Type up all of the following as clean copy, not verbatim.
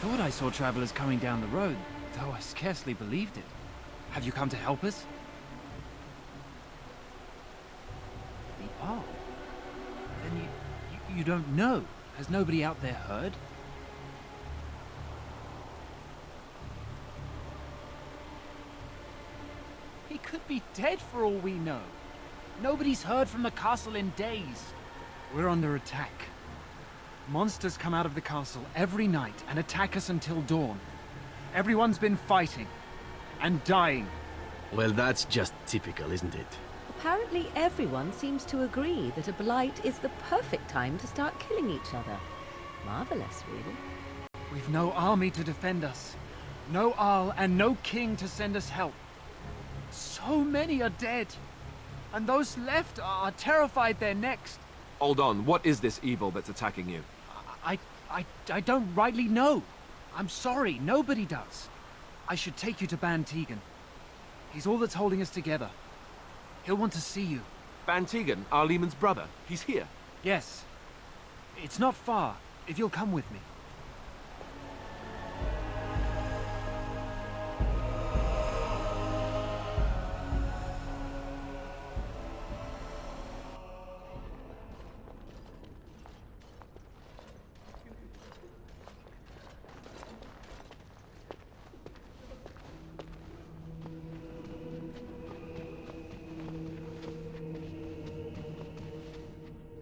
thought I saw travelers coming down the road, though I scarcely believed it. Have you come to help us? The Arl? Then you don't know? Has nobody out there heard? He could be dead for all we know. Nobody's heard from the castle in days. We're under attack. Monsters come out of the castle every night and attack us until dawn. Everyone's been fighting and dying. Well, that's just typical, isn't it? Apparently everyone seems to agree that a blight is the perfect time to start killing each other. Marvelous, really. We've no army to defend us. No Arl and no king to send us help. So many are dead. And those left are terrified they're next. Hold on, what is this evil that's attacking you? I don't rightly know. I'm sorry, nobody does. I should take you to Ban Tegan. He's all that's holding us together. He'll want to see you. Ban Tegan, Arlemon's brother. He's here. Yes. It's not far, if you'll come with me.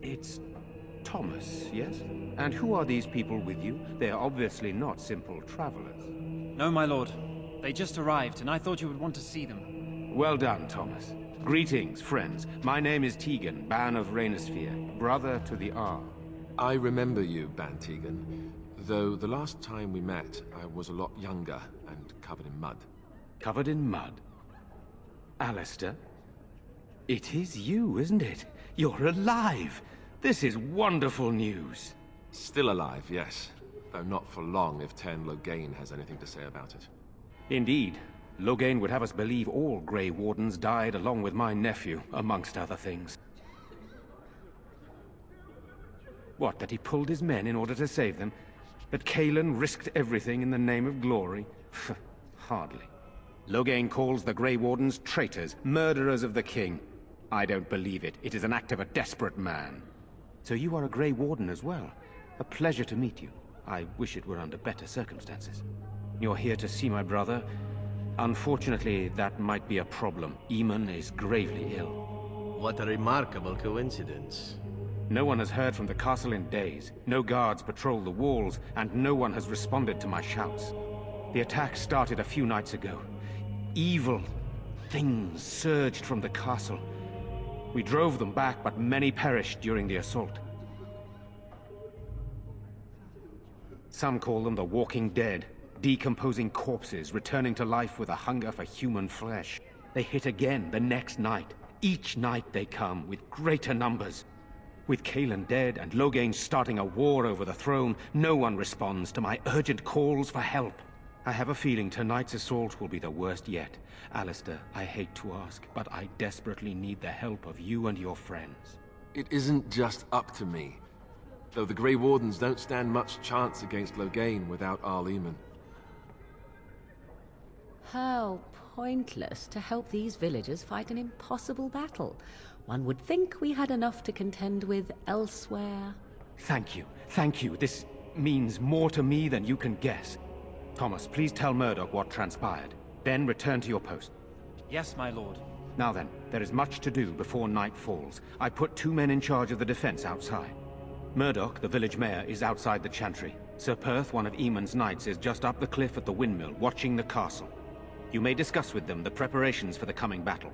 It's Thomas, yes? And who are these people with you? They are obviously not simple travelers. No, my lord. They just arrived, and I thought you would want to see them. Well done, Thomas. Greetings, friends. My name is Tegan, Ban of Rainersphere, brother to the Arl. I remember you, Ban Tegan. Though the last time we met, I was a lot younger and covered in mud. Covered in mud? Alistair? It is you, isn't it? You're alive! This is wonderful news. Still alive, yes. Though not for long if Ten Loghain has anything to say about it. Indeed. Loghain would have us believe all Grey Wardens died along with my nephew, amongst other things. What, that he pulled his men in order to save them? That Cailan risked everything in the name of glory? Hardly. Loghain calls the Grey Wardens traitors, murderers of the king. I don't believe it. It is an act of a desperate man. So you are a Grey Warden as well. A pleasure to meet you. I wish it were under better circumstances. You're here to see my brother? Unfortunately, that might be a problem. Eamon is gravely ill. What a remarkable coincidence. No one has heard from the castle in days. No guards patrol the walls, and no one has responded to my shouts. The attack started a few nights ago. Evil things surged from the castle. We drove them back, but many perished during the assault. Some call them the Walking Dead, decomposing corpses, returning to life with a hunger for human flesh. They hit again the next night. Each night they come, with greater numbers. With Cailan dead and Loghain starting a war over the throne, no one responds to my urgent calls for help. I have a feeling tonight's assault will be the worst yet. Alistair, I hate to ask, but I desperately need the help of you and your friends. It isn't just up to me. Though the Grey Wardens don't stand much chance against Loghain without Arleman. How pointless to help these villagers fight an impossible battle. One would think we had enough to contend with elsewhere. Thank you. Thank you. This means more to me than you can guess. Thomas, please tell Murdoch what transpired. Then return to your post. Yes, my lord. Now then, there is much to do before night falls. I put 2 men in charge of the defense outside. Murdoch, the village mayor, is outside the chantry. Sir Perth, one of Eamon's knights, is just up the cliff at the windmill, watching the castle. You may discuss with them the preparations for the coming battle.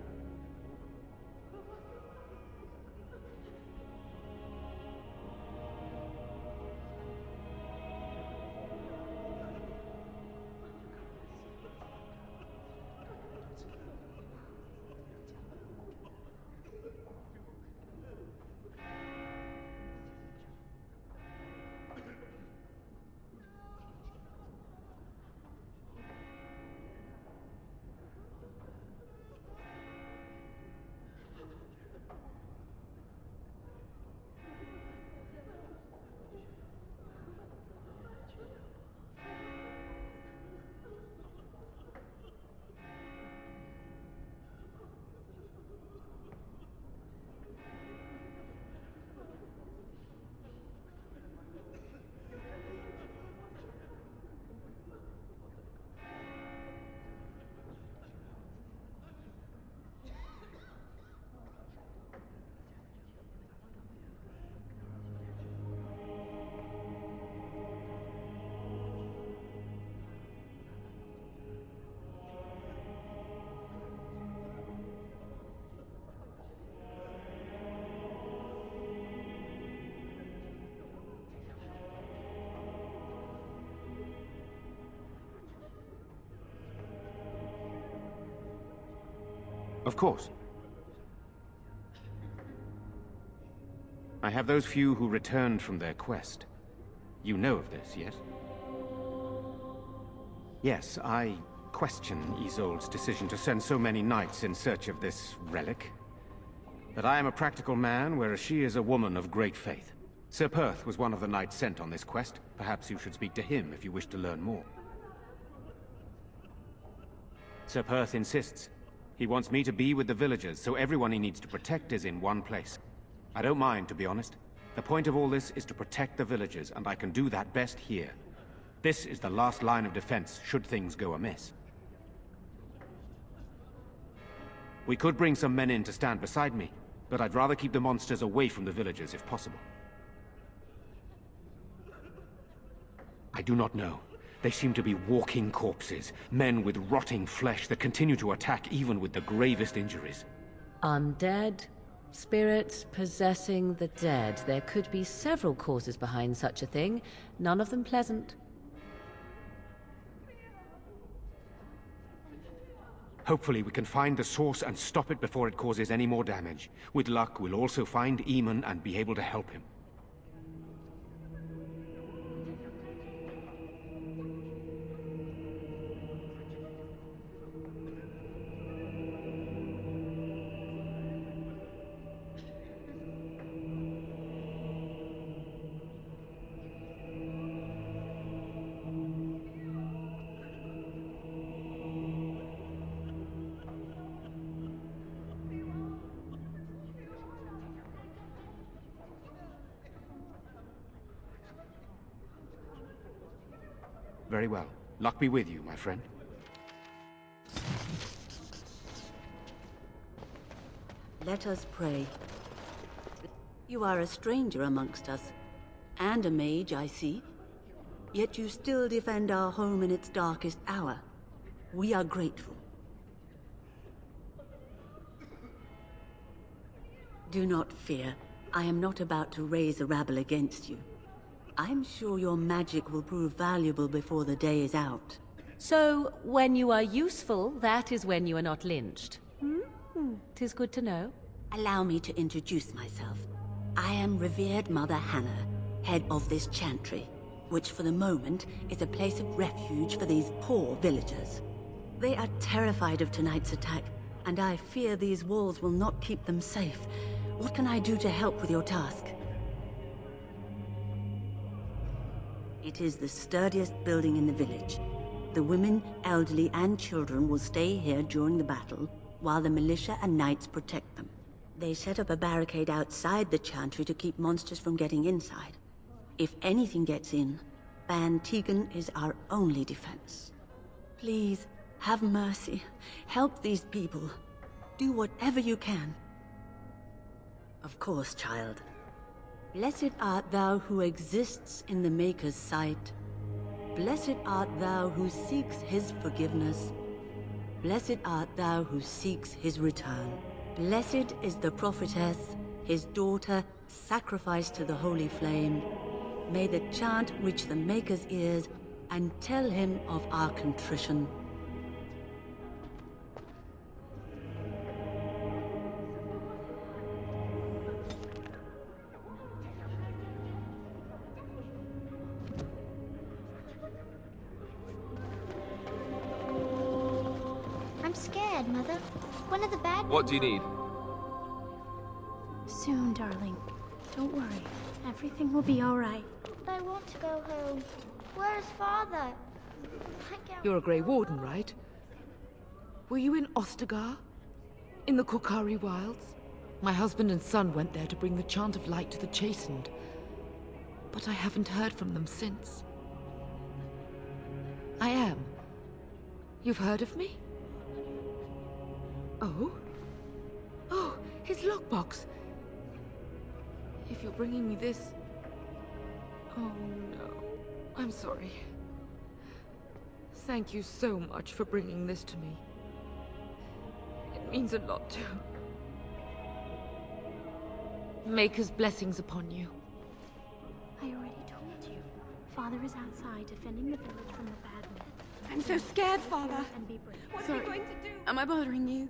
Of course. I have those few who returned from their quest. You know of this, yes? Yes, I question Isolde's decision to send so many knights in search of this relic. But I am a practical man, whereas she is a woman of great faith. Sir Perth was one of the knights sent on this quest. Perhaps you should speak to him if you wish to learn more. Sir Perth insists. He wants me to be with the villagers, so everyone he needs to protect is in one place. I don't mind, to be honest. The point of all this is to protect the villagers, and I can do that best here. This is the last line of defense, should things go amiss. We could bring some men in to stand beside me, but I'd rather keep the monsters away from the villagers if possible. I do not know. They seem to be walking corpses, men with rotting flesh that continue to attack even with the gravest injuries. Undead? Spirits possessing the dead. There could be several causes behind such a thing, none of them pleasant. Hopefully we can find the source and stop it before it causes any more damage. With luck, we'll also find Eamon and be able to help him. Very well. Luck be with you, my friend. Let us pray. You are a stranger amongst us, and a mage, I see. Yet you still defend our home in its darkest hour. We are grateful. Do not fear. I am not about to raise a rabble against you. I'm sure your magic will prove valuable before the day is out. So, when you are useful, that is when you are not lynched. 'Tis good to know. Allow me to introduce myself. I am revered Mother Hannah, head of this chantry, which for the moment is a place of refuge for these poor villagers. They are terrified of tonight's attack, and I fear these walls will not keep them safe. What can I do to help with your task? It is the sturdiest building in the village. The women, elderly, and children will stay here during the battle, while the militia and knights protect them. They set up a barricade outside the chantry to keep monsters from getting inside. If anything gets in, Ban Tegan is our only defense. Please, have mercy. Help these people. Do whatever you can. Of course, child. Blessed art thou who exists in the Maker's sight. Blessed art thou who seeks his forgiveness. Blessed art thou who seeks his return. Blessed is the prophetess, his daughter, sacrificed to the holy flame. May the chant reach the Maker's ears and tell him of our contrition. I'm scared, Mother. One of the bad What do you need? Soon, darling. Don't worry. Everything will be all right. I want to go home. Where's Father? You're a Grey Warden, right? Were you in Ostagar? In the Korkari Wilds? My husband and son went there to bring the chant of light to the chastened. But I haven't heard from them since. I am. You've heard of me? Oh? Oh, his lockbox! If you're bringing me this... Oh no. I'm sorry. Thank you so much for bringing this to me. It means a lot to... Maker's blessings upon you. I already told you. Father is outside defending the village from the bad men. I'm so scared, Father. And be brave. What are we going to do? Am I bothering you?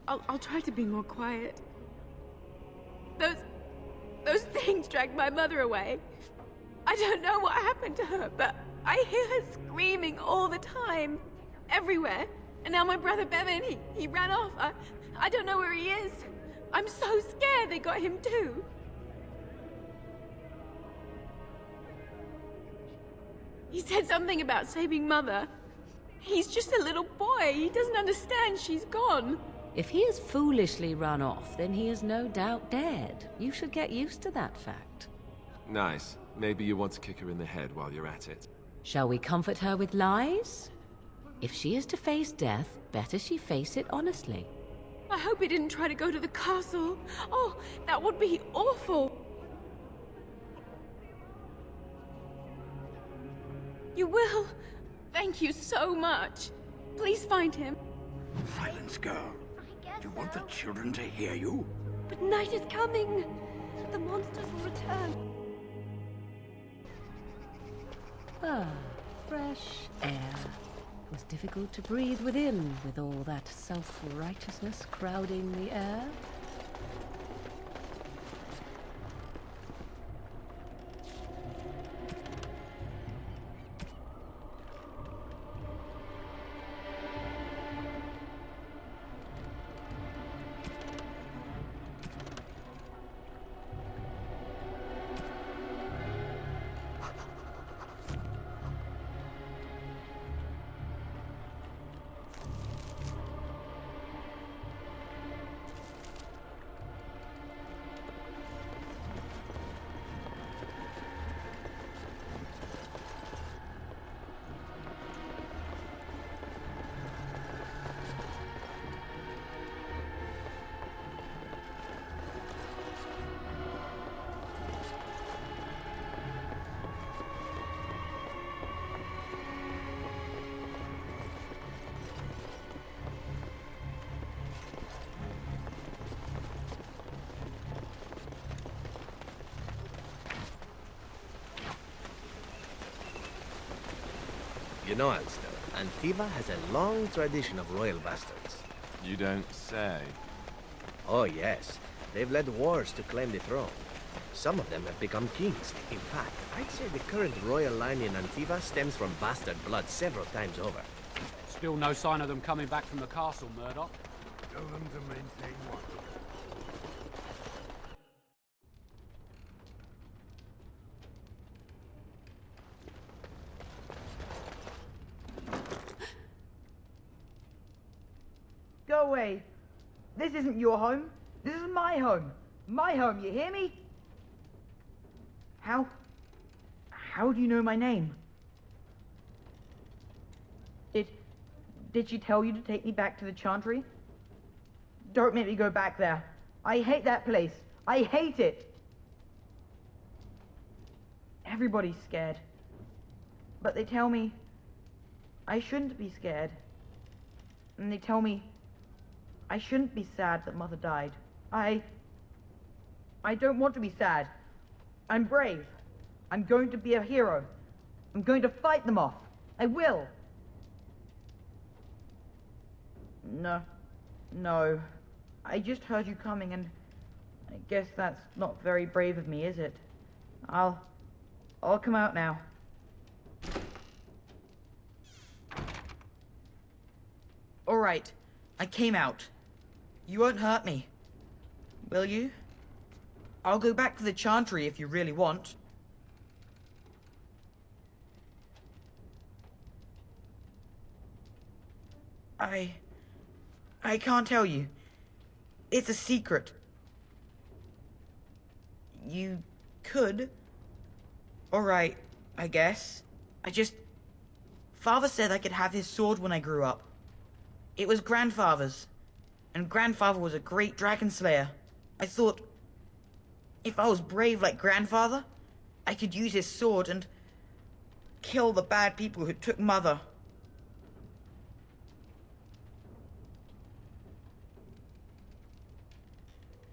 I'll try to be more quiet. Those things dragged my mother away. I don't know what happened to her, but I hear her screaming all the time. Everywhere. And now my brother Bevan, he ran off. I don't know where he is. I'm so scared they got him too. He said something about saving Mother. He's just a little boy. He doesn't understand she's gone. If he has foolishly run off, then he is no doubt dead. You should get used to that fact. Nice. Maybe you want to kick her in the head while you're at it. Shall we comfort her with lies? If she is to face death, better she face it honestly. I hope he didn't try to go to the castle. Oh, that would be awful. You will? Thank you so much. Please find him. Silence, girl. You want the children to hear you? But night is coming. The monsters will return. Ah, fresh air. It was difficult to breathe within with all that self-righteousness crowding the air. You know, Alistair, Antiva has a long tradition of royal bastards. You don't say. Oh yes, they've led wars to claim the throne. Some of them have become kings. In fact, I'd say the current royal line in Antiva stems from bastard blood several times over. Still no sign of them coming back from the castle, Murdoch. Tell them to maintain one. Go away. This isn't your home. This is my home. My home, you hear me? How do you know my name? Did she tell you to take me back to the Chantry? Don't make me go back there. I hate that place. I hate it. Everybody's scared. But they tell me I shouldn't be scared. And they tell me I shouldn't be sad that Mother died. I don't want to be sad. I'm brave. I'm going to be a hero. I'm going to fight them off. I will. No. I just heard you coming, and I guess that's not very brave of me, is it? I'll come out now. All right. I came out. You won't hurt me. Will you? I'll go back to the Chantry if you really want. I can't tell you. It's a secret. You could. All right, I guess. Father said I could have his sword when I grew up. It was Grandfather's. And Grandfather was a great dragon slayer. I thought, if I was brave like Grandfather, I could use his sword and kill the bad people who took Mother.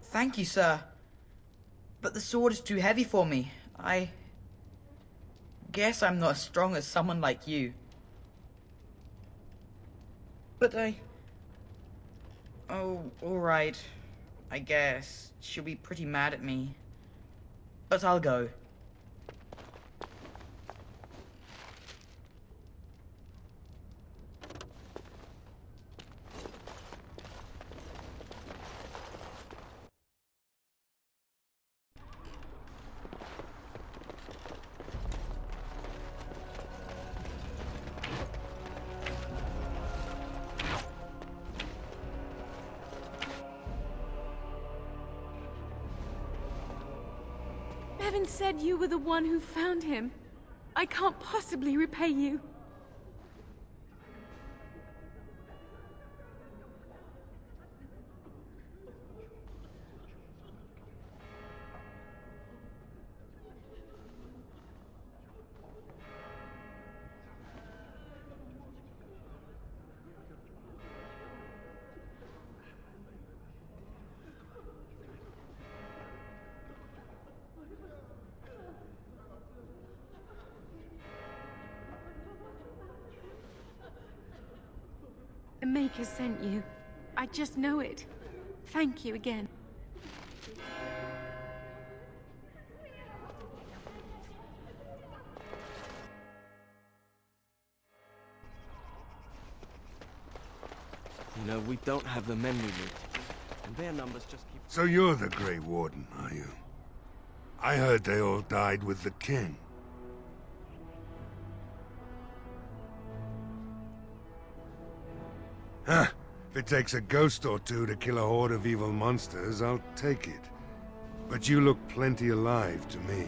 Thank you, sir. But the sword is too heavy for me. I guess I'm not as strong as someone like you. But Oh, alright. I guess. She'll be pretty mad at me. But I'll go. Bevan said you were the one who found him. I can't possibly repay you. The Maker sent you. I just know it. Thank you again. You know, we don't have the men we need. And their numbers just keep... So you're the Grey Warden, are you? I heard they all died with the king. Huh. If it takes a ghost or two to kill a horde of evil monsters, I'll take it. But you look plenty alive to me.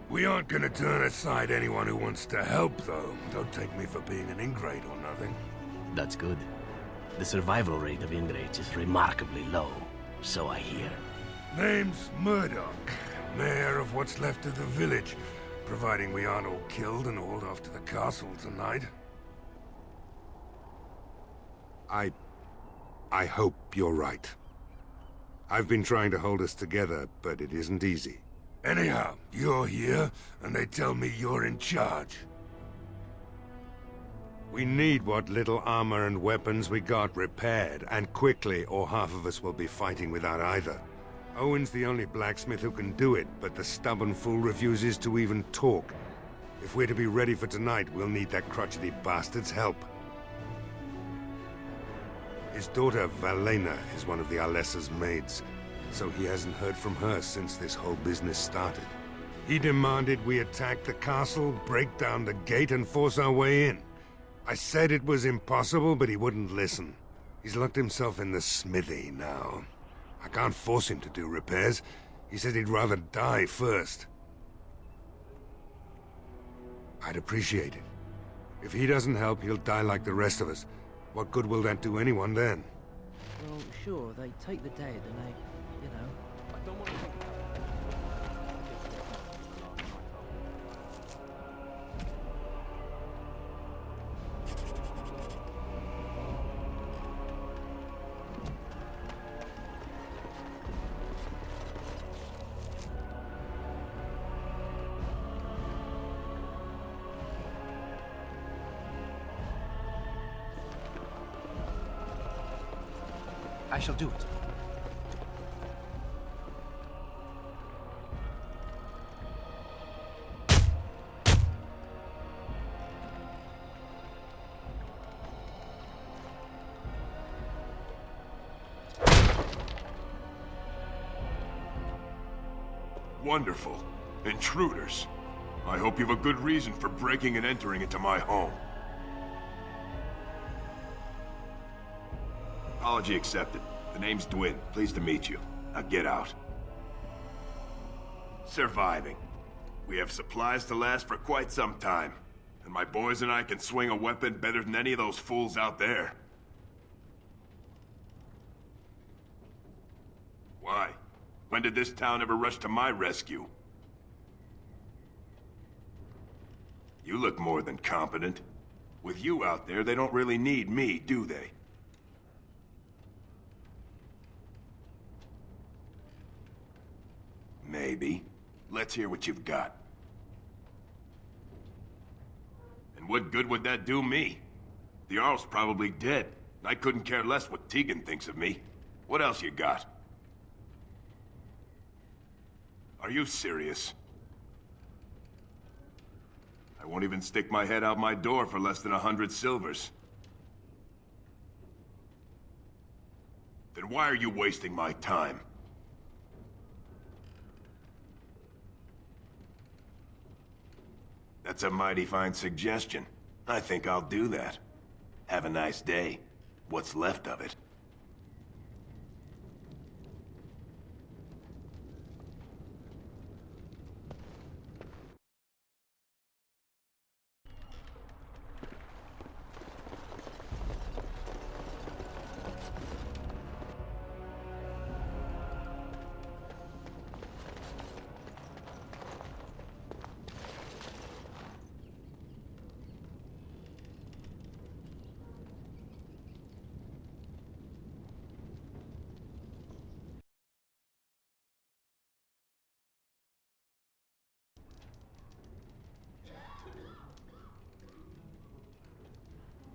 We aren't gonna turn aside anyone who wants to help, though. Don't take me for being an ingrate or nothing. That's good. The survival rate of ingrates is remarkably low, so I hear. Name's Murdoch, mayor of what's left of the village, providing we aren't all killed and hauled off to the castle tonight. I hope you're right. I've been trying to hold us together, but it isn't easy. Anyhow, you're here, and they tell me you're in charge. We need what little armor and weapons we got repaired, and quickly, or half of us will be fighting without either. Owen's the only blacksmith who can do it, but the stubborn fool refuses to even talk. If we're to be ready for tonight, we'll need that crotchety bastard's help. His daughter, Valena, is one of the Alessa's maids, so he hasn't heard from her since this whole business started. He demanded we attack the castle, break down the gate, and force our way in. I said it was impossible, but he wouldn't listen. He's locked himself in the smithy now. I can't force him to do repairs. He said he'd rather die first. I'd appreciate it. If he doesn't help, he'll die like the rest of us. What good will that do anyone then? Well, sure, they take the dead and they, you know... I don't want to think I shall do it. Wonderful. Intruders. I hope you have a good reason for breaking and entering into my home. Apology accepted. The name's Dwin. Pleased to meet you. Now get out. Surviving. We have supplies to last for quite some time. And my boys and I can swing a weapon better than any of those fools out there. Why? When did this town ever rush to my rescue? You look more than competent. With you out there, they don't really need me, do they? Maybe. Let's hear what you've got. And what good would that do me? The Jarl's probably dead. I couldn't care less what Tegan thinks of me. What else you got? Are you serious? I won't even stick my head out my door for less than 100 silvers. Then why are you wasting my time? That's a mighty fine suggestion. I think I'll do that. Have a nice day. What's left of it.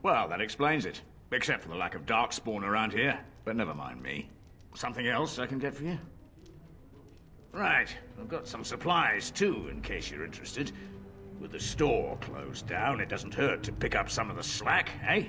Well, that explains it. Except for the lack of darkspawn around here. But never mind me. Something else I can get for you? Right, I've got some supplies too, in case you're interested. With the store closed down, it doesn't hurt to pick up some of the slack, eh?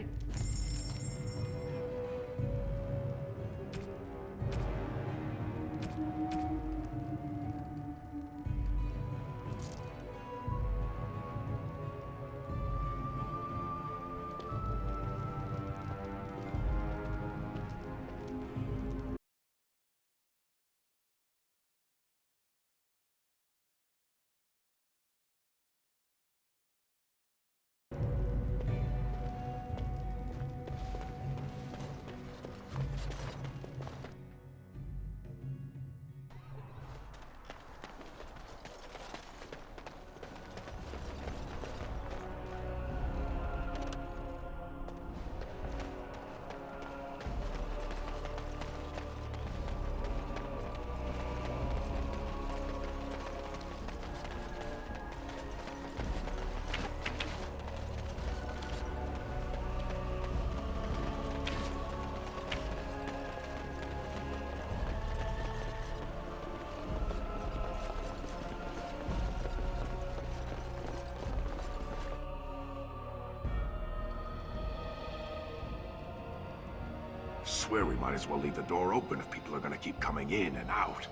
Swear we might as well leave the door open if people are gonna keep coming in and out.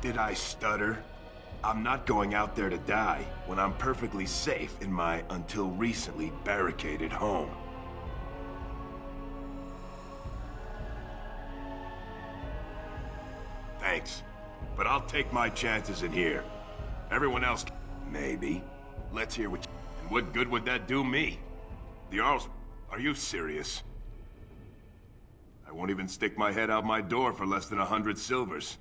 Did I stutter? I'm not going out there to die when I'm perfectly safe in my until recently barricaded home. Thanks, but I'll take my chances in here. Everyone else, maybe. Let's hear what. And what good would that do me? The Arls. Are you serious? I won't even stick my head out my door for less than 100 silvers.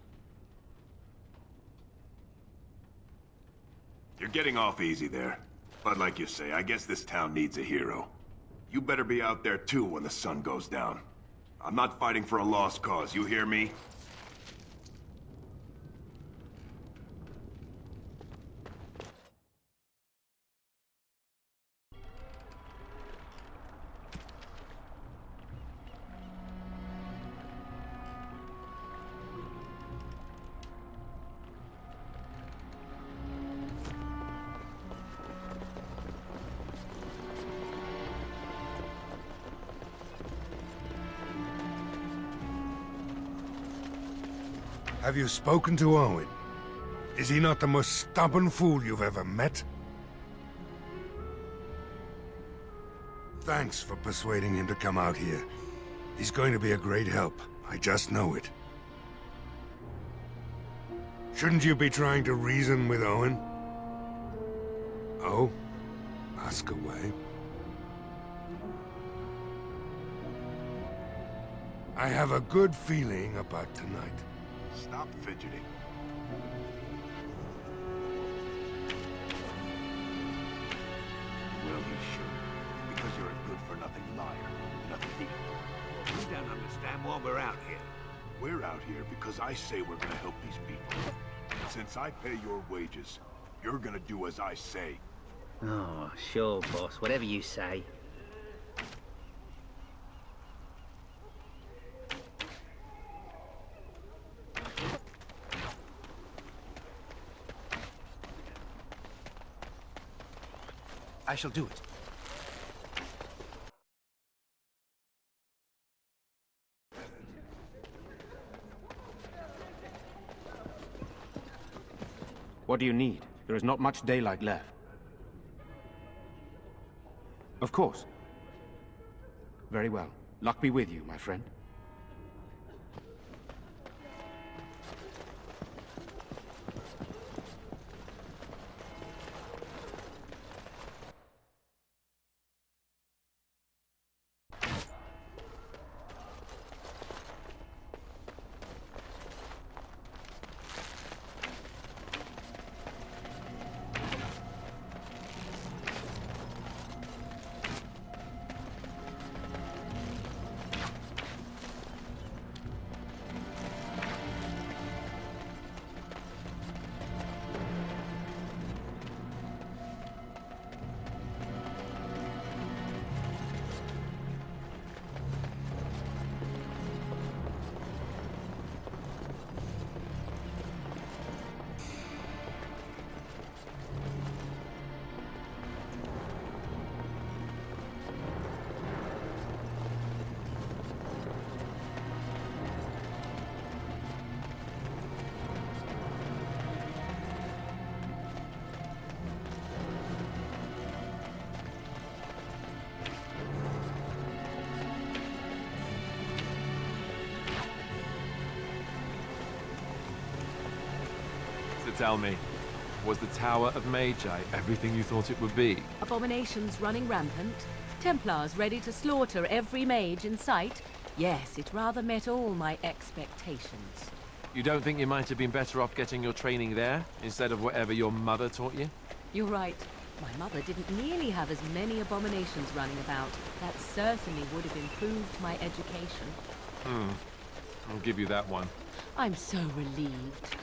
You're getting off easy there. But like you say, I guess this town needs a hero. You better be out there too when the sun goes down. I'm not fighting for a lost cause, you hear me? Have you spoken to Owen? Is he not the most stubborn fool you've ever met? Thanks for persuading him to come out here. He's going to be a great help. I just know it. Shouldn't you be trying to reason with Owen? Oh? Ask away. I have a good feeling about tonight. Stop fidgeting. Well, you should. Because you're a good-for-nothing liar, not a thief. You don't understand why we're out here. We're out here because I say we're gonna help these people. And since I pay your wages, you're gonna do as I say. Oh, sure, boss. Whatever you say. I shall do it. What do you need? There is not much daylight left. Of course. Very well. Luck be with you, my friend. Tell me, was the Tower of Magi everything you thought it would be? Abominations running rampant, Templars ready to slaughter every mage in sight. Yes, it rather met all my expectations. You don't think you might have been better off getting your training there, instead of whatever your mother taught you? You're right. My mother didn't nearly have as many abominations running about. That certainly would have improved my education. I'll give you that one. I'm so relieved.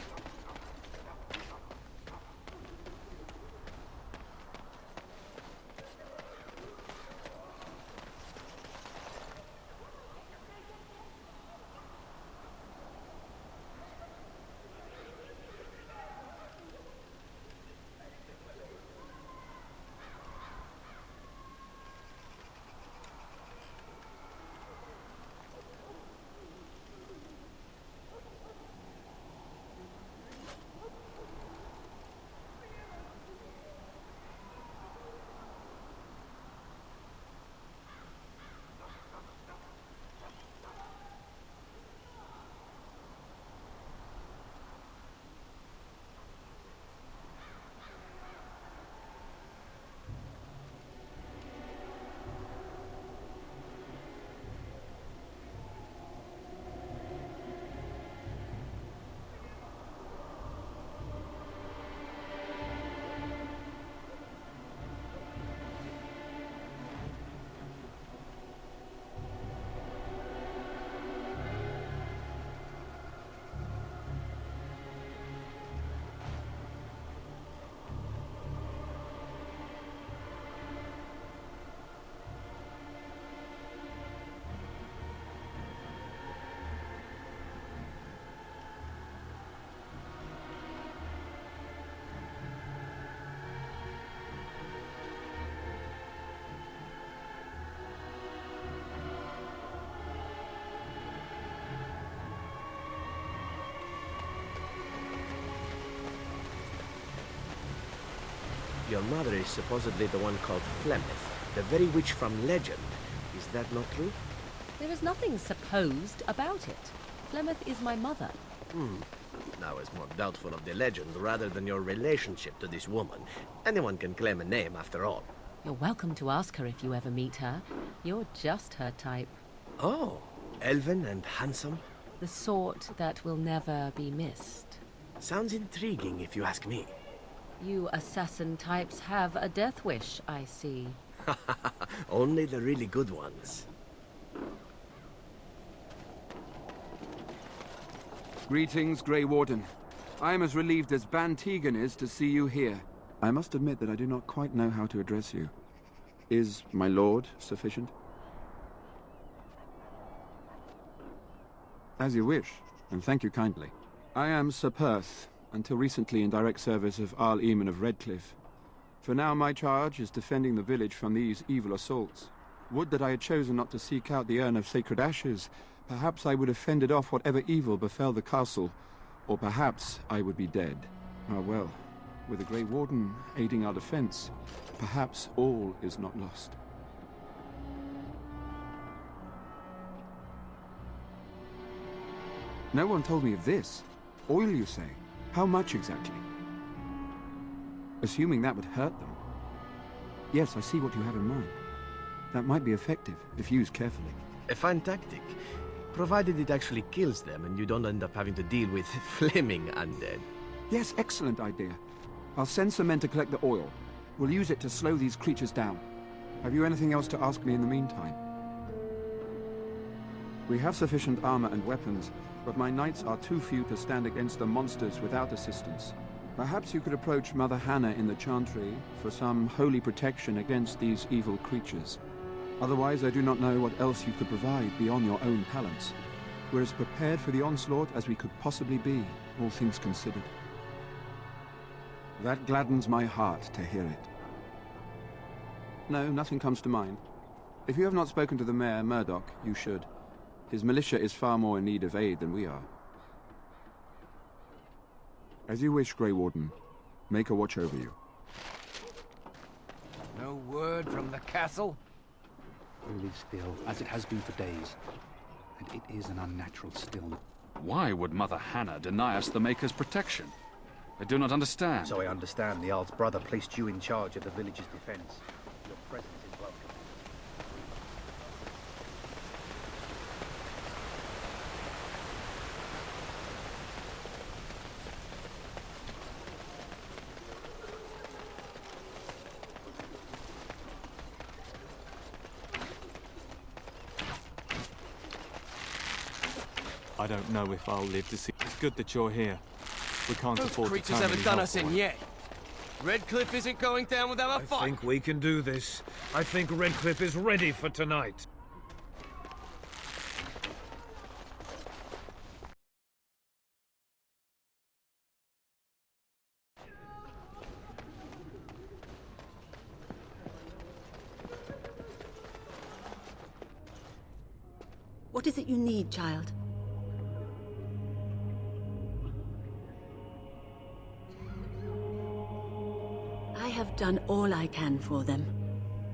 Your mother is supposedly the one called Flemeth, the very witch from legend. Is that not true? There is nothing supposed about it. Flemeth is my mother. I was more doubtful of the legend rather than your relationship to this woman. Anyone can claim a name after all. You're welcome to ask her if you ever meet her. You're just her type. Oh, elven and handsome? The sort that will never be missed. Sounds intriguing if you ask me. You assassin types have a death wish, I see. Only the really good ones. Greetings, Grey Warden. I am as relieved as Ban Tegan is to see you here. I must admit that I do not quite know how to address you. Is my lord sufficient? As you wish, and thank you kindly. I am Sir Perth, until recently in direct service of Arl Eamon of Redcliffe. For now, my charge is defending the village from these evil assaults. Would that I had chosen not to seek out the urn of sacred ashes. Perhaps I would have fended off whatever evil befell the castle, or perhaps I would be dead. Ah well, with the Grey Warden aiding our defense, perhaps all is not lost. No one told me of this. Oil, you say? How much exactly? Assuming that would hurt them. Yes, I see what you have in mind. That might be effective, if used carefully. A fine tactic, provided it actually kills them and you don't end up having to deal with flaming undead. Yes, excellent idea. I'll send some men to collect the oil. We'll use it to slow these creatures down. Have you anything else to ask me in the meantime? We have sufficient armor and weapons, but my knights are too few to stand against the monsters without assistance. Perhaps you could approach Mother Hannah in the Chantry for some holy protection against these evil creatures. Otherwise, I do not know what else you could provide beyond your own talents. We're as prepared for the onslaught as we could possibly be, all things considered. That gladdens my heart to hear it. No, nothing comes to mind. If you have not spoken to the Mayor, Murdoch, you should. His militia is far more in need of aid than we are. As you wish, Grey Warden. Make a watch over you. No word from the castle? All is still, as it has been for days. And it is an unnatural stillness. Why would Mother Hannah deny us the Maker's protection? I do not understand. So I understand the Jarl's brother placed you in charge of the village's defense. Your presence is welcome. I don't know if I'll live to see. It's good that you're here. We can't afford to creatures turn haven't any done help us in away. yet. Redcliffe isn't going down without a fight. I think we can do this. I think Redcliffe is ready for tonight. What is it you need, child? I have done all I can for them.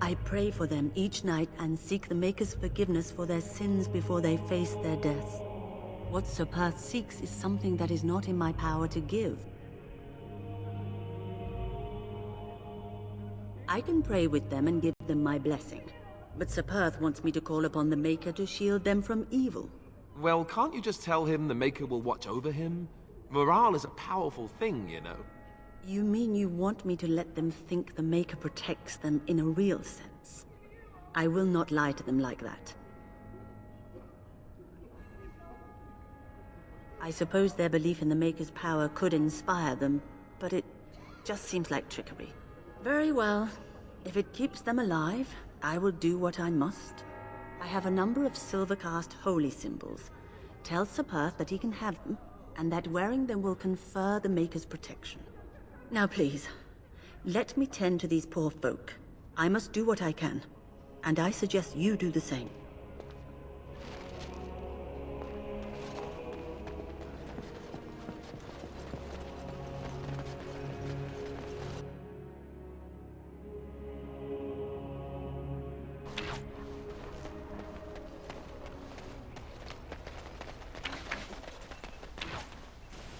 I pray for them each night and seek the Maker's forgiveness for their sins before they face their deaths. What Sir Perth seeks is something that is not in my power to give. I can pray with them and give them my blessing. But Sir Perth wants me to call upon the Maker to shield them from evil. Well, can't you just tell him the Maker will watch over him? Morale is a powerful thing, you know. You mean you want me to let them think the Maker protects them in a real sense? I will not lie to them like that. I suppose their belief in the Maker's power could inspire them, but it just seems like trickery. Very well. If it keeps them alive, I will do what I must. I have a number of silver-cast holy symbols. Tell Sir Perth that he can have them, and that wearing them will confer the Maker's protection. Now please, let me tend to these poor folk. I must do what I can, and I suggest you do the same.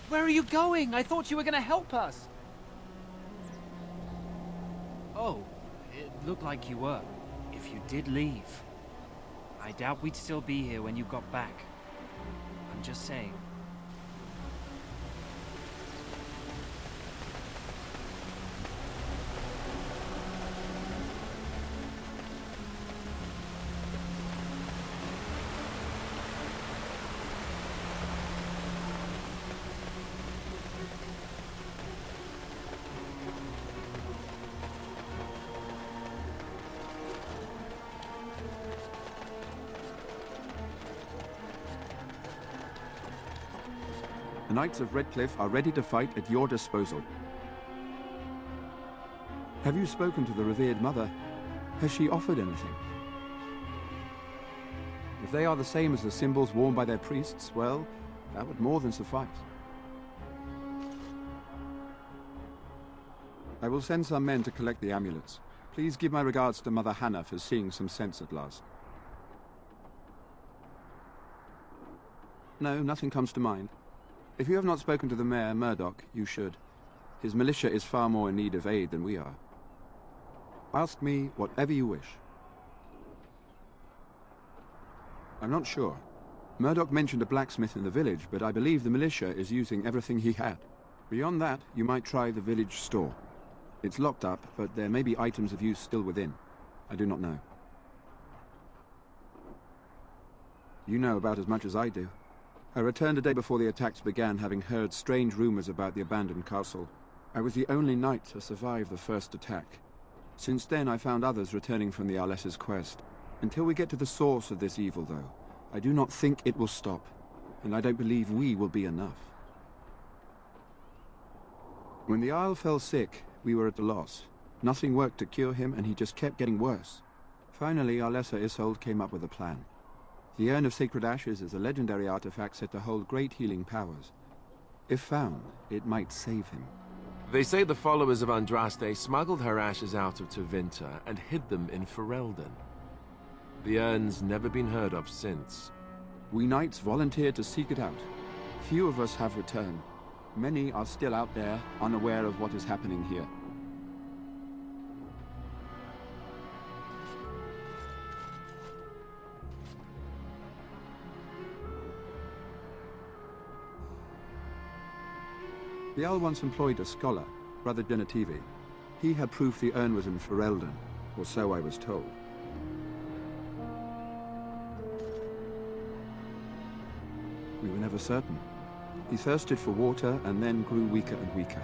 Where are you going? I thought you were going to help us. Oh, it looked like you were. If you did leave, I doubt we'd still be here when you got back. I'm just saying. The Knights of Redcliffe are ready to fight at your disposal. Have you spoken to the revered mother? Has she offered anything? If they are the same as the symbols worn by their priests, well, that would more than suffice. I will send some men to collect the amulets. Please give my regards to Mother Hannah for seeing some sense at last. No, nothing comes to mind. If you have not spoken to the Mayor, Murdoch, you should. His militia is far more in need of aid than we are. Ask me whatever you wish. I'm not sure. Murdoch mentioned a blacksmith in the village, but I believe the militia is using everything he had. Beyond that, you might try the village store. It's locked up, but there may be items of use still within. I do not know. You know about as much as I do. I returned a day before the attacks began, having heard strange rumors about the abandoned castle. I was the only knight to survive the first attack. Since then, I found others returning from the Arlessa's quest. Until we get to the source of this evil, though, I do not think it will stop, and I don't believe we will be enough. When the Isle fell sick, we were at a loss. Nothing worked to cure him, and he just kept getting worse. Finally, Arlessa Isolde came up with a plan. The Urn of Sacred Ashes is a legendary artifact said to hold great healing powers. If found, it might save him. They say the followers of Andraste smuggled her ashes out of Tevinter and hid them in Ferelden. The urn's never been heard of since. We knights volunteered to seek it out. Few of us have returned. Many are still out there, unaware of what is happening here. The Owl once employed a scholar, Brother Genetivi. He had proof the urn was in Ferelden, or so I was told. We were never certain. He thirsted for water and then grew weaker and weaker.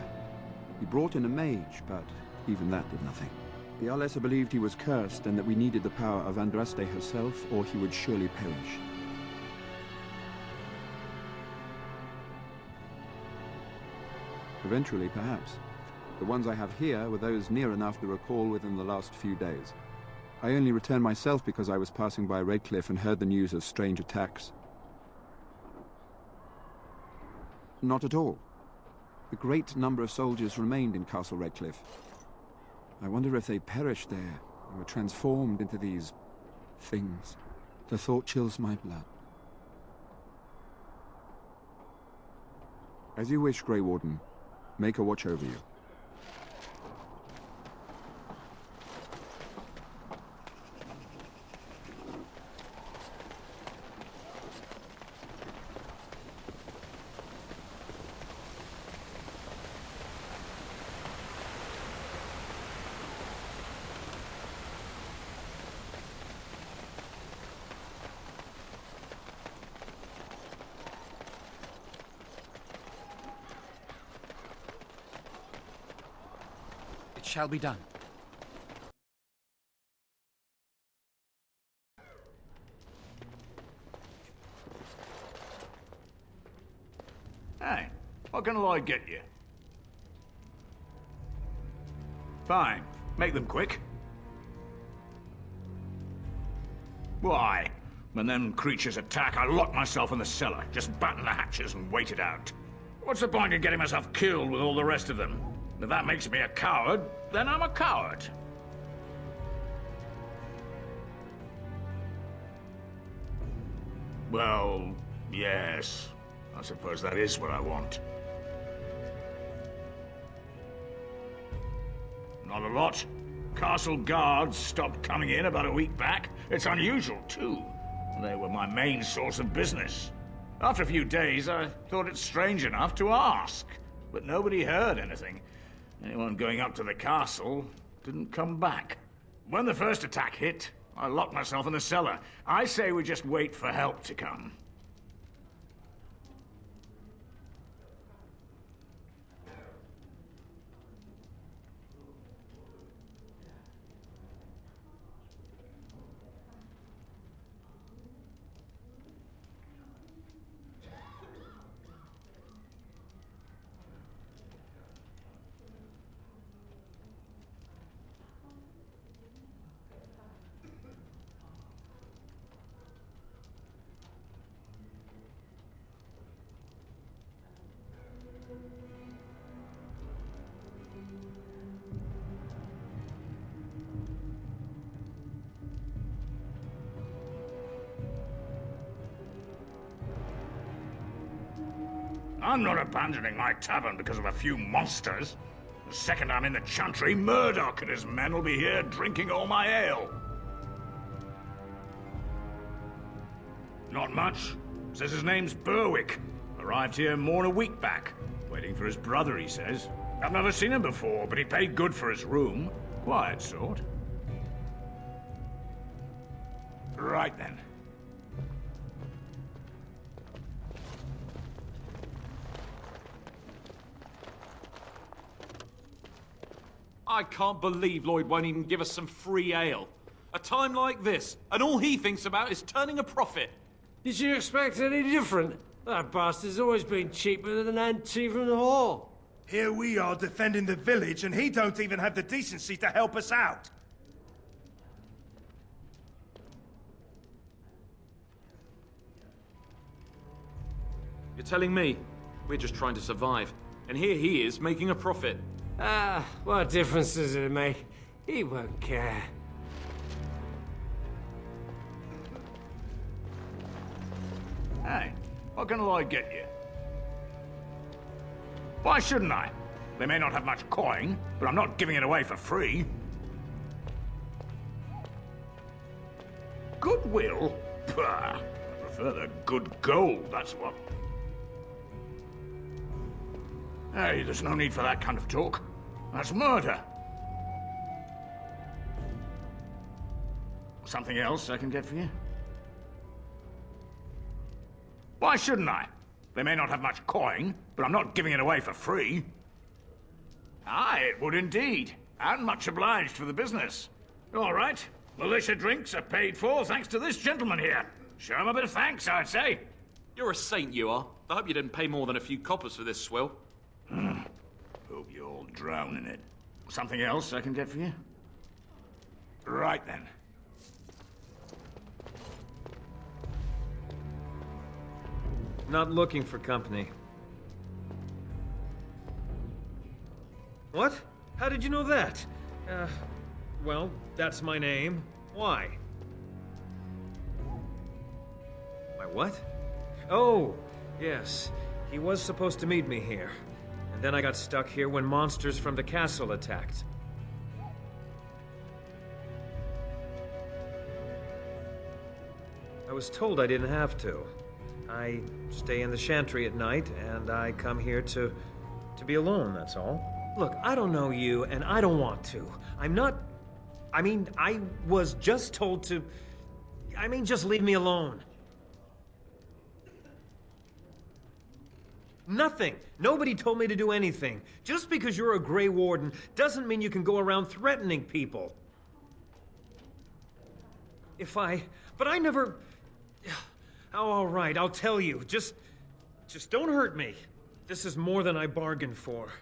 He brought in a mage, but even that did nothing. The Arlessa believed he was cursed and that we needed the power of Andraste herself, or he would surely perish. Eventually, perhaps. The ones I have here were those near enough to recall within the last few days. I only returned myself because I was passing by Redcliffe and heard the news of strange attacks. Not at all. A great number of soldiers remained in Castle Redcliffe. I wonder if they perished there and were transformed into these things. The thought chills my blood. As you wish, Grey Warden. Make a watch over you. It shall be done. Hey, what can Lloyd get you? Fine. Make them quick. Why? When them creatures attack, I lock myself in the cellar, just batten the hatches and wait it out. What's the point in getting myself killed with all the rest of them? If that makes me a coward, then I'm a coward. Well, yes. I suppose that is what I want. Not a lot. Castle guards stopped coming in about a week back. It's unusual, too. They were my main source of business. After a few days, I thought it strange enough to ask. But nobody heard anything. Anyone going up to the castle didn't come back. When the first attack hit, I locked myself in the cellar. I say we just wait for help to come. I'm not abandoning my tavern because of a few monsters. The second I'm in the chantry, Murdoch and his men will be here drinking all my ale. Not much. Says his name's Berwick. Arrived here more than a week back. Waiting for his brother, he says. I've never seen him before, but he paid good for his room. Quiet sort. Right then. I can't believe Lloyd won't even give us some free ale. A time like this, and all he thinks about is turning a profit. Did you expect any different? That bastard's always been cheaper than an tea from the hall. Here we are defending the village, and he don't even have the decency to help us out. You're telling me we're just trying to survive, and here he is making a profit. Ah, what difference does it make? He won't care. Hey, what can Lloyd get you? Why shouldn't I? They may not have much coin, but I'm not giving it away for free. Goodwill? Pah, I prefer the good gold, that's what. Hey, there's no need for that kind of talk. That's murder. Something else I can get for you? Why shouldn't I? They may not have much coin, but I'm not giving it away for free. Aye, it would indeed. And much obliged for the business. All right. Militia drinks are paid for thanks to this gentleman here. Show him a bit of thanks, I'd say. You're a saint, you are. I hope you didn't pay more than a few coppers for this swill. Hope you all drown in it. Something else I can get for you? Right then. Not looking for company. What? How did you know that? Well, that's my name. Why? My what? Oh, yes. He was supposed to meet me here. And then I got stuck here when monsters from the castle attacked. I was told I didn't have to. I stay in the chantry at night, and I come here to be alone, that's all. Look, I don't know you, and I don't want to. I'm not... I mean, I was just told to... I mean, just leave me alone. Nothing. Nobody told me to do anything. Just because you're a Grey Warden doesn't mean you can go around threatening people. But I never... Oh, all right, I'll tell you. Just don't hurt me. This is more than I bargained for.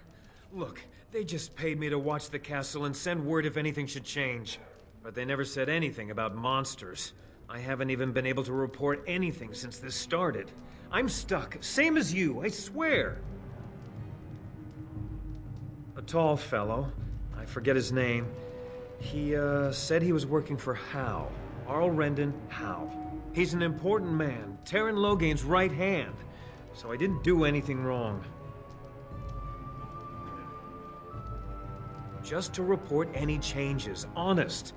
Look, they just paid me to watch the castle and send word if anything should change. But they never said anything about monsters. I haven't even been able to report anything since this started. I'm stuck, same as you, I swear. A tall fellow, I forget his name. He, said he was working for Hal. Arl Rendon Hal. He's an important man, Terran Logain's right hand. So I didn't do anything wrong. Just to report any changes, honest.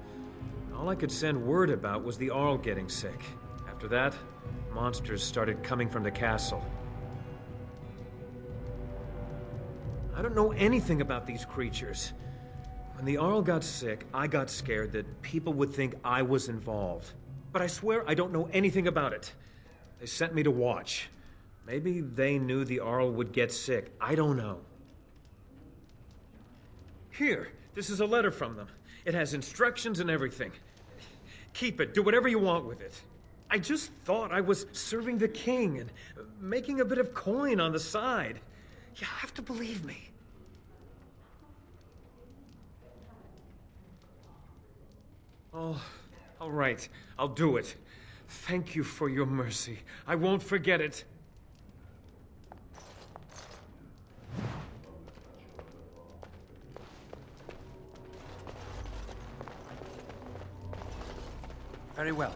All I could send word about was the Arl getting sick. After that, monsters started coming from the castle. I don't know anything about these creatures. When the Arl got sick, I got scared that people would think I was involved. But I swear I don't know anything about it. They sent me to watch. Maybe they knew the Arl would get sick. I don't know. Here, this is a letter from them. It has instructions and everything. Keep it, do whatever you want with it. I just thought I was serving the king and making a bit of coin on the side. You have to believe me. Oh, all right, I'll do it. Thank you for your mercy. I won't forget it. Very well.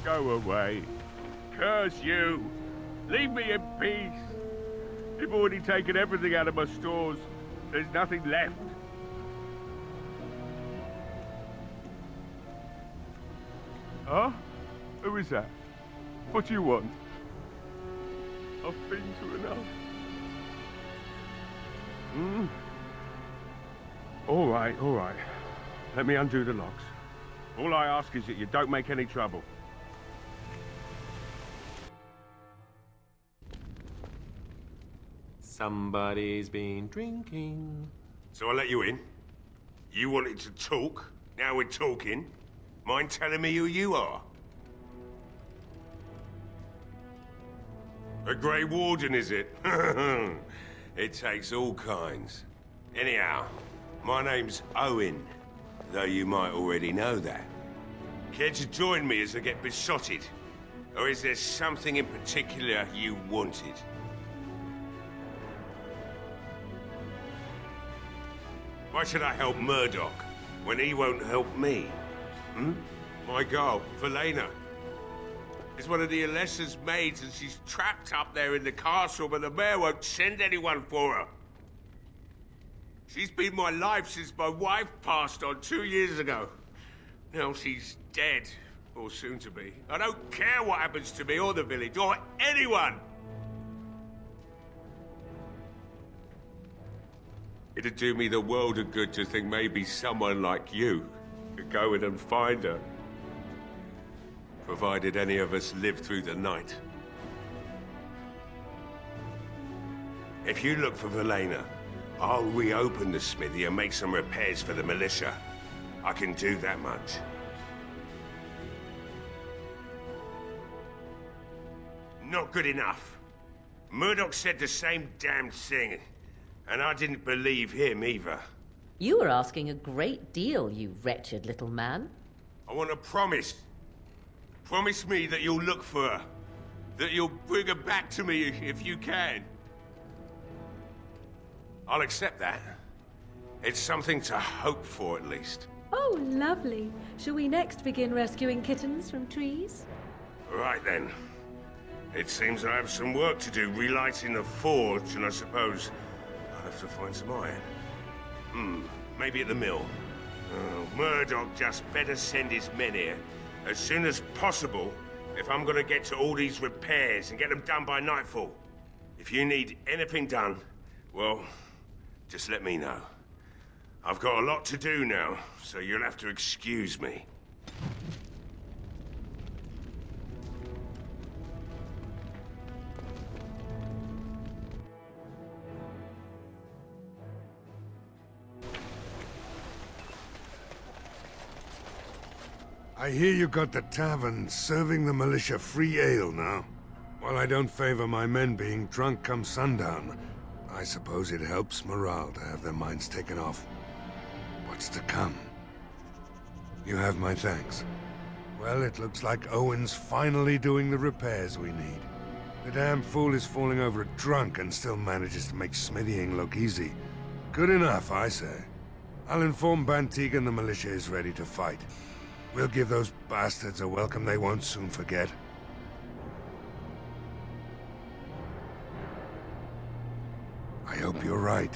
Go away. Curse you. Leave me in peace. You've already taken everything out of my stores. There's nothing left. Huh? Who is that? What do you want? I've been to enough. All right, all right. Let me undo the locks. All I ask is that you don't make any trouble. Somebody's been drinking. So I let you in. You wanted to talk. Now we're talking. Mind telling me who you are? A Grey Warden, is it? It takes all kinds. Anyhow, my name's Owen, though you might already know that. Care to join me as I get besotted? Or is there something in particular you wanted? Why should I help Murdoch when he won't help me? My girl, Velena, is one of the Alessa's maids and she's trapped up there in the castle, but the mayor won't send anyone for her. She's been my life since my wife passed on 2 years ago. Now she's dead, or soon to be. I don't care what happens to me or the village, or anyone! It'd do me the world of good to think maybe someone like you could go in and find her. Provided any of us live through the night. If you look for Velena, I'll reopen the smithy and make some repairs for the militia. I can do that much. Not good enough. Murdoch said the same damn thing, and I didn't believe him either. You were asking a great deal, you wretched little man. I want a promise. Promise me that you'll look for her. That you'll bring her back to me if you can. I'll accept that. It's something to hope for, at least. Oh, lovely. Shall we next begin rescuing kittens from trees? Right then. It seems I have some work to do relighting the forge, and I suppose I'll have to find some iron. Maybe at the mill. Murdoch just better send his men here as soon as possible if I'm gonna get to all these repairs and get them done by nightfall. If you need anything done, well, just let me know. I've got a lot to do now, so you'll have to excuse me. I hear you got the tavern serving the militia free ale now. While I don't favor my men being drunk come sundown, I suppose it helps morale to have their minds taken off what's to come. You have my thanks. Well, it looks like Owen's finally doing the repairs we need. The damn fool is falling over drunk and still manages to make smithying look easy. Good enough, I say. I'll inform Bantig and the militia is ready to fight. We'll give those bastards a welcome they won't soon forget. I hope you're right.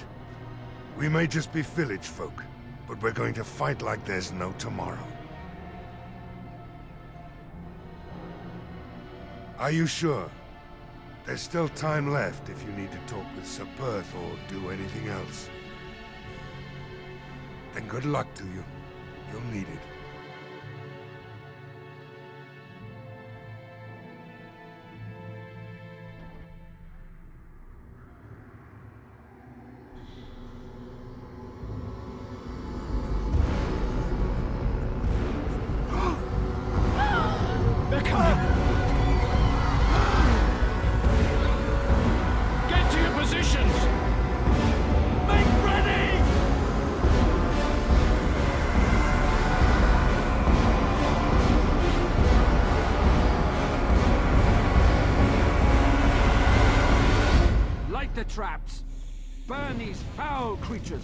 We may just be village folk, but we're going to fight like there's no tomorrow. Are you sure? There's still time left if you need to talk with Sir Perth or do anything else. Then good luck to you. You'll need it. Traps! Burn these foul creatures!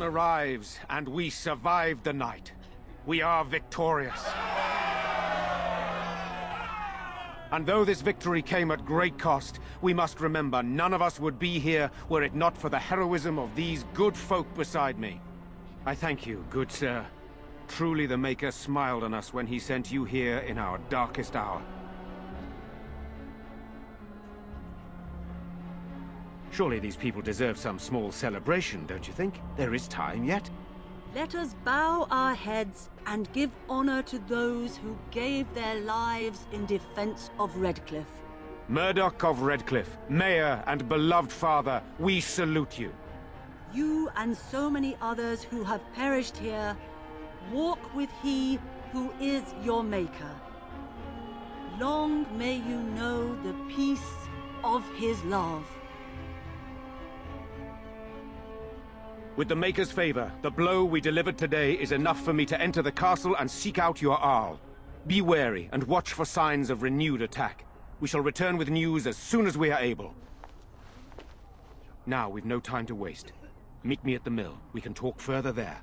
arrives, and we survive the night. We are victorious. And though this victory came at great cost, we must remember none of us would be here were it not for the heroism of these good folk beside me. I thank you, good sir. Truly the Maker smiled on us when he sent you here in our darkest hour. Surely these people deserve some small celebration, don't you think? There is time yet. Let us bow our heads and give honor to those who gave their lives in defense of Redcliffe. Murdoch of Redcliffe, Mayor and beloved father, we salute you. You and so many others who have perished here, walk with he who is your Maker. Long may you know the peace of his love. With the Maker's favor, the blow we delivered today is enough for me to enter the castle and seek out your Arl. Be wary and watch for signs of renewed attack. We shall return with news as soon as we are able. Now we've no time to waste. Meet me at the mill. We can talk further there.